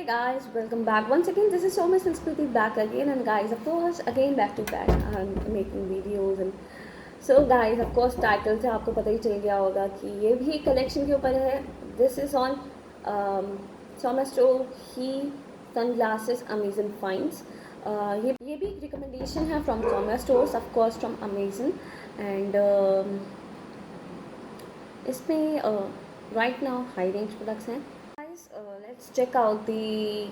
guys, welcome back once again. This is Somas Sanskriti back again, and guys, of course, again back to back. I'm making videos and so guys, of course, title से आपको पता ही चल गया होगा कि ये भी collection के ऊपर है. This is on Somas Store he sunglasses Amazon finds. ये भी एक रिकमेंडेशन है from Somas Stores, of course from Amazon, and इसमें right now high range products हैं. Guys, let's check out the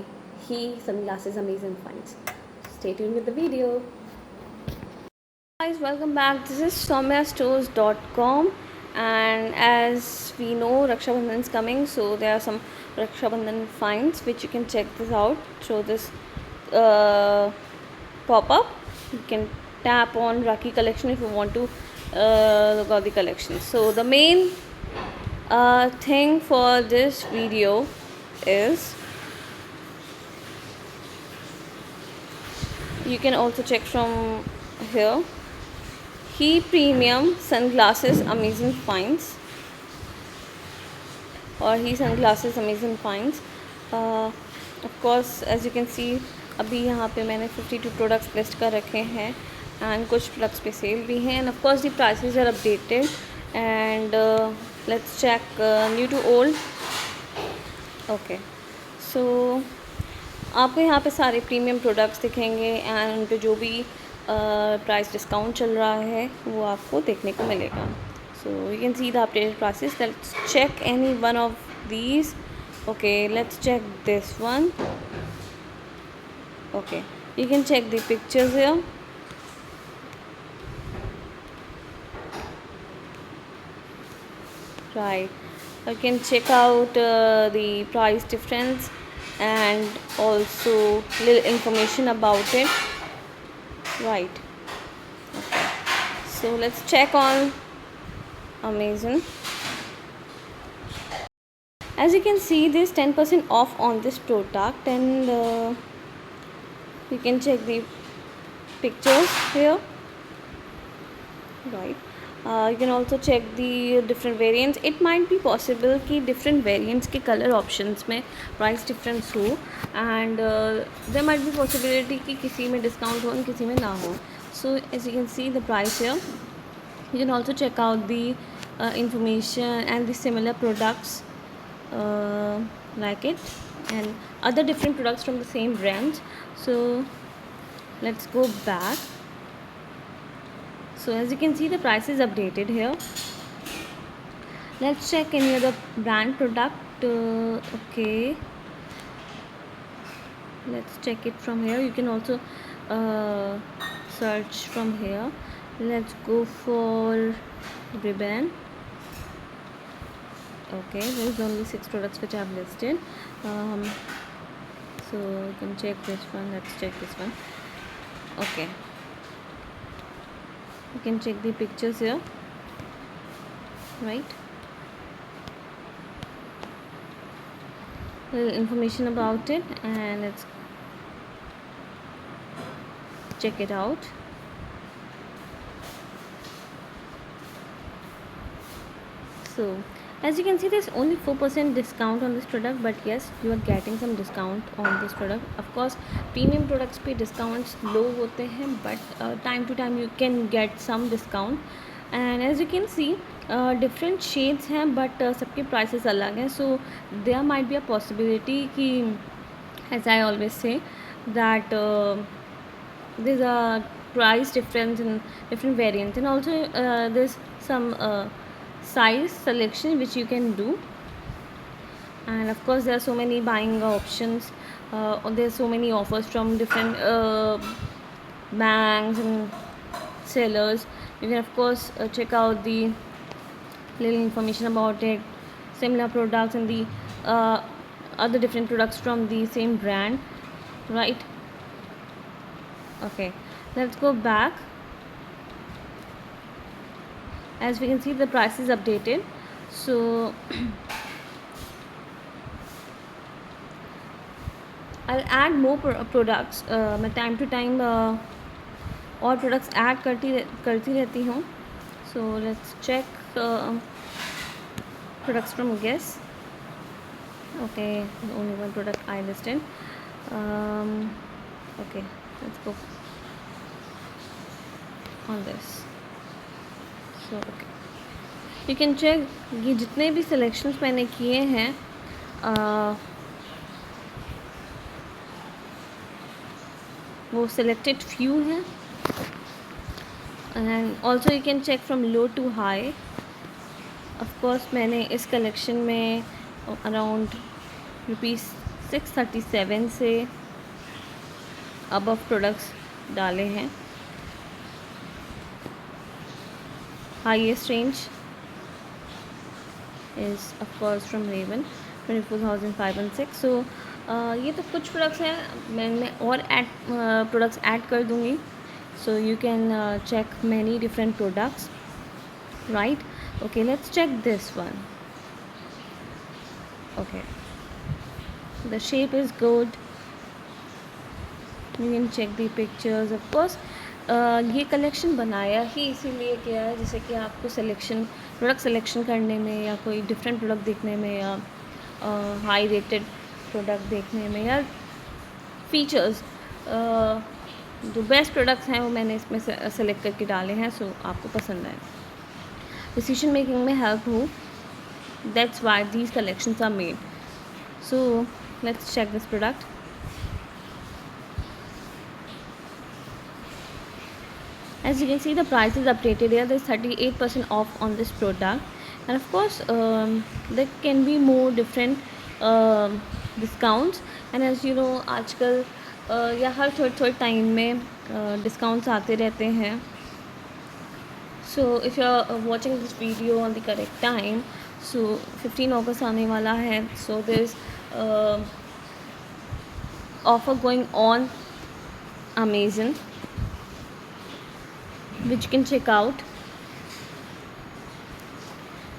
He Sunglasses Amazing Finds. Stay tuned with the video. Guys, welcome back. This is soumyastores.com, and as we know, Raksha Bandhan is coming, so there are some Raksha Bandhan finds which you can check this out. So this pop-up, you can tap on Rakhi collection if you want to look at the collection. So the main thing for this video is you can also check from here He Premium Sunglasses Amazing Finds or He Sunglasses Amazing Finds. Of course, as you can see, अभी यहाँ पे मैंने 52 products list कर रखे हैं and कुछ products पे सेल भी हैं and of course the prices are updated and let's check new to old. Okay, so आपको यहाँ पे सारे प्रीमियम प्रोडक्ट्स दिखेंगे एंड उन पे जो भी प्राइस डिस्काउंट चल रहा है वो आपको देखने को मिलेगा. So you can see the updated prices. Let's check any one of these. Okay, let's check this one. Okay, you can check the pictures here. Right, you can check out the price difference and also little information about it. Right, okay, so let's check on Amazon. As you can see, there's 10% off on this product and you can check the pictures here. Right, you can also check the different variants. It might be possible कि different variants के color options में price difference हो and there might be possibility कि किसी में discount हो और किसी में ना हो. So as you can see the price here, you can also check out the information and the similar products like it and other different products from the same brand. So let's go back. So as you can see the price is updated here. Let's check any other brand product. Okay, let's check it from here. You can also search from here. Let's go for Ray-Ban. Okay, there is only 6 products which I have listed. So you can check this one. Let's check this one. Okay, you can check the pictures here. Right, little information about it and let's check it out. So as you can see, there's only 4% discount on this product, but yes, you are getting some discount on this product. Of course, premium products पे discounts low होते हैं, but time to time you can get some discount. And as you can see, different shades हैं, but सबके prices अलग हैं. So there might be a possibility कि, as I always say, that there's a price difference in different variants, and also there's some size selection which you can do. And of course there are so many buying options, there's so many offers from different banks and sellers. You can of course check out the little information about it, similar products and the other different products from the same brand. Right, okay, let's go back. As we can see, the price is updated. So I'll add more products. मैं time to time और products add करती रहती हूँ. So let's check products from Guess. Okay, only one product I listed. Okay, let's go on this. So okay, you can check ये जितने भी selections मैंने किए हैं वो selected few हैं, and also you can check from low to high. Of course मैंने इस collection में around ₹637 से above products डाले हैं. Highest range is of course from Raven 24,506. So ये तो कुछ प्रोडक्ट्स हैं, मैं और ऐड प्रोडक्ट्स ऐड कर दूँगी. So you can check many different products, right? Okay, let's check this one. Okay, the shape is good. You can check the pictures of course. ये collection बनाया ही इसीलिए किया है जैसे कि आपको प्रोडक्ट सिलेक्शन करने में या कोई डिफरेंट प्रोडक्ट देखने में या हाई रेटेड प्रोडक्ट देखने में या फीचर्स जो बेस्ट प्रोडक्ट्स हैं वो मैंने इसमें सेलेक्ट करके डाले हैं. सो आपको पसंद आए, डिसीजन मेकिंग में हेल्प हो. That's why these collections are made. So let's check this product. As you can see, the price is updated here. There's 38% off on this product, and of course there can be more different discounts. And as you know, आजकल या हर थोड़े time में discounts आते रहते हैं. So if you are watching this video on the correct time, so 15 अगस्त आने वाला है. So there's offer going on Amazon, which you can check out.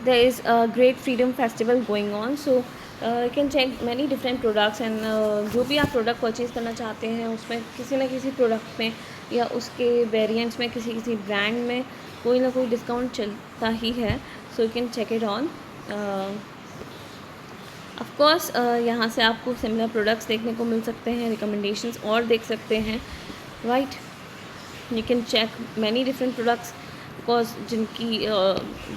There is a great freedom festival going on, so you can check many different products. And जो भी आप product purchase करना चाहते हैं उसमें किसी ना किसी प्रोडक्ट में या उसके वेरिएंट्स में किसी ब्रांड में कोई ना कोई डिस्काउंट चलता ही है. So you can check it on. Of course यहाँ से आपको सिमिलर प्रोडक्ट्स देखने को मिल सकते हैं, रिकमेंडेशंस और देख सकते हैं, right? You can check many different products because जिनकी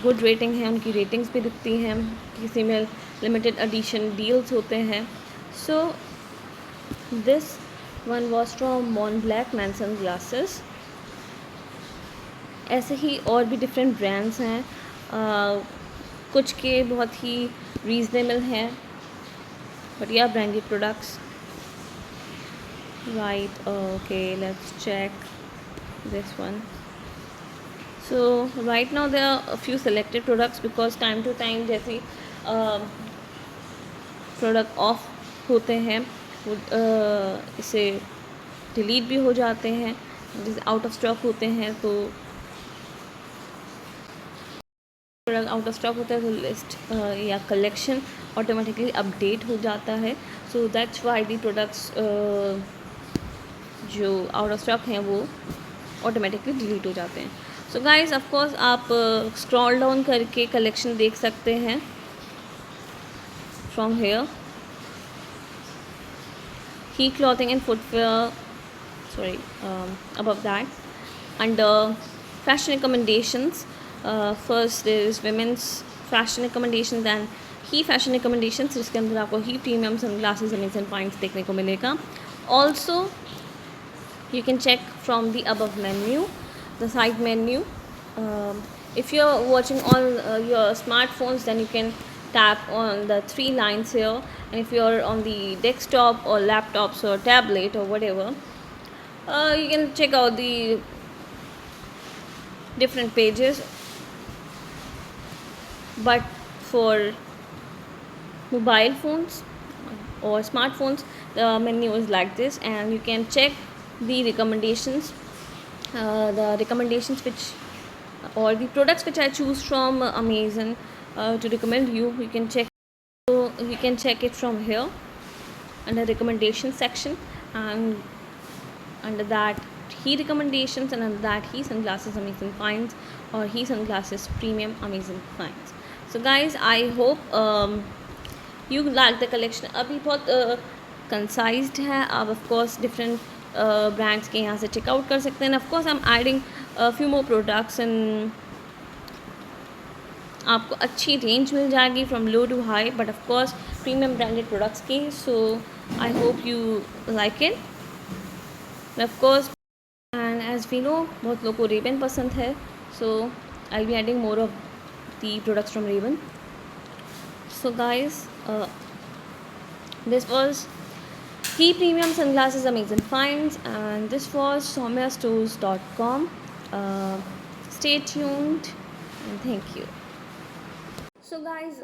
गुड रेटिंग है उनकी रेटिंग्स भी दिखती हैं, किसी में लिमिटेड एडिशन डील्स होते हैं. So this one was from Montblanc man sunglasses. ऐसे ही और भी डिफरेंट ब्रांड्स हैं, कुछ के बहुत ही रीज़नेबल हैं बट या branded products, right? Okay, let's check this one. So right now there are a few selected products because time to time जैसे प्रोडक्ट ऑफ होते हैं वो इसे डिलीट भी हो जाते हैं, जैसे आउट ऑफ स्टॉक होते हैं. तो प्रोडक्ट आउट ऑफ स्टॉक होता है तो लिस्ट या कलेक्शन ऑटोमेटिकली अपडेट हो जाता है. So that's why the products जो आउट ऑफ स्टॉक हैं वो ऑटोमेटिकली डिलीट हो जाते हैं. सो गाइज ऑफ कोर्स आप स्क्रॉल डाउन करके कलेक्शन देख सकते हैं from here. He clothing and footwear, sorry, above that under fashion recommendations, first is women's fashion recommendations and he fashion recommendations, जिसके अंदर आपको ही प्रीमियम सनग्लासेस अमेजन फाइंड्स देखने को मिलेगा. Also you can check from the above menu, the side menu. If you're watching on your smartphones, then you can tap on the 3 lines here, and if you're on the desktop or laptops or tablet or whatever, you can check out the different pages. But for mobile phones or smartphones, the menu is like this, and you can check the recommendations, which or the products which I choose from Amazon to recommend you. You can check, so you can check it from here under recommendation section, and under that he recommendations, and under that he sunglasses Amazon finds, or he sunglasses premium Amazon finds. So guys, I hope you like the collection. अभी बहुत concised है, आप of course different brands के यहाँ से checkout कर सकते हैं। Of course I am adding few more products and आपको अच्छी रेंज मिल जाएगी from low to high, but of course premium branded products की। So I hope you like it of course. And as we know बहुत लोगों को Ray Ban पसंद है, so I be adding more of the products from Ray Ban. So guys this was Key Premium Sunglasses Amazing Finds, and this was soumyastores.com. Stay tuned and thank you. So guys,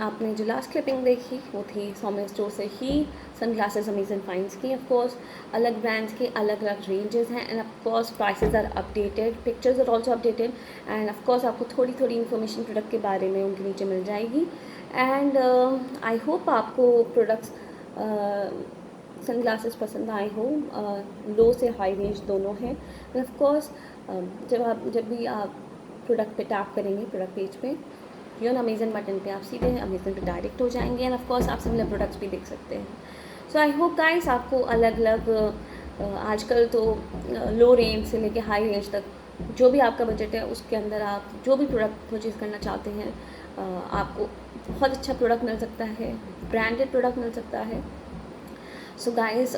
आपने जो last clipping देखी वो थी Saumya store से ही sunglasses Amazon finds की। Of course अलग brands के अलग अलग रेंजेस हैं, and of course prices are updated, pictures are also updated, and of course आपको थोड़ी थोड़ी इन्फॉर्मेशन प्रोडक्ट के बारे में उनके नीचे मिल जाएगी। एंड आई होप आपको प्रोडक्ट्स सनग्लासेस पसंद आए हो। लो से हाई रेंज दोनों हैं। एंड ऑफ कोर्स जब भी आप प्रोडक्ट पे टैप करेंगे प्रोडक्ट पेज पे, यू नो अमेजन बटन पे, आप सीधे अमेजन पे डायरेक्ट हो जाएंगे, एंड ऑफ कोर्स आप सिमिलर प्रोडक्ट्स भी देख सकते हैं। सो आई होप गाइस आपको अलग अलग आजकल तो लो रेंज से लेके हाई रेंज तक जो भी आपका बजट है उसके अंदर आप जो भी प्रोडक्ट परचेज़ करना चाहते हैं आपको बहुत अच्छा प्रोडक्ट मिल सकता है, ब्रांडेड प्रोडक्ट मिल सकता है। So guys,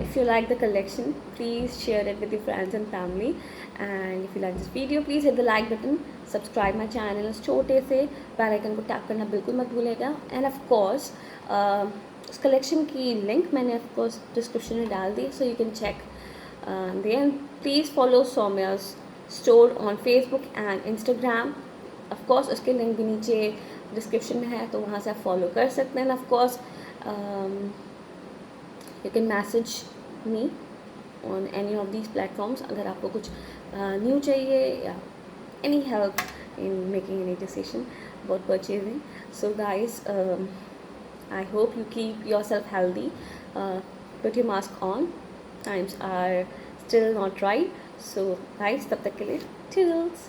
if you like the collection, please share it with your friends and family, and if you like this video, please hit the like button, subscribe my channel, उस छोटे से bell icon को tap करना बिल्कुल मत भूलिएगा। And of course उस collection की लिंक मैंने ऑफ कोर्स डिस्क्रिप्शन में डाल दी, so you can check then. Please follow सौम्या's store on Facebook and Instagram. Of course उसके लिंक भी नीचे डिस्क्रिप्शन में है, तो वहाँ से आप फॉलो कर सकते हैं। Of course you can message me on any of these platforms अगर आपको कुछ न्यू चाहिए या any help in making any decision about purchasing. So guys I hope you keep yourself healthy, put your mask on, times are still not right, so guys तब तक के लिए toodles।